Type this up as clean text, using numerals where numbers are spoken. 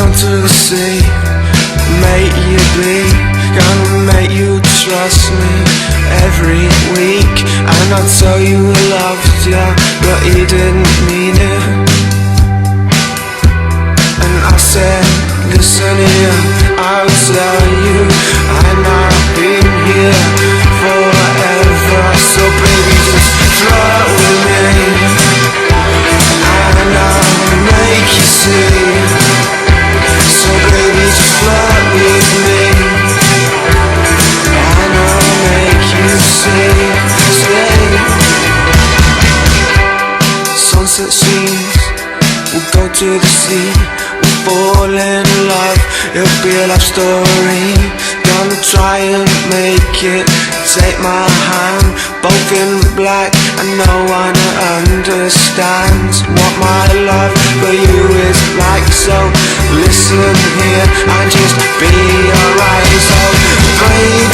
down to the sea, make you be, gonna make you trust me every week. And I tell you I loved ya, but you didn't mean it. And I said, listen here, I'll tell you, and I've been here forever. So baby, just flirt with me, and I'll make you see. So baby, just flirt with me, and I'll make you see. Sunset scenes, we'll go to the sea, we'll fall in love, it'll be a love story. Gonna try and make it, take my hand, both in black, and no one understands what my love for you is like. So listen here and just be alright. So baby,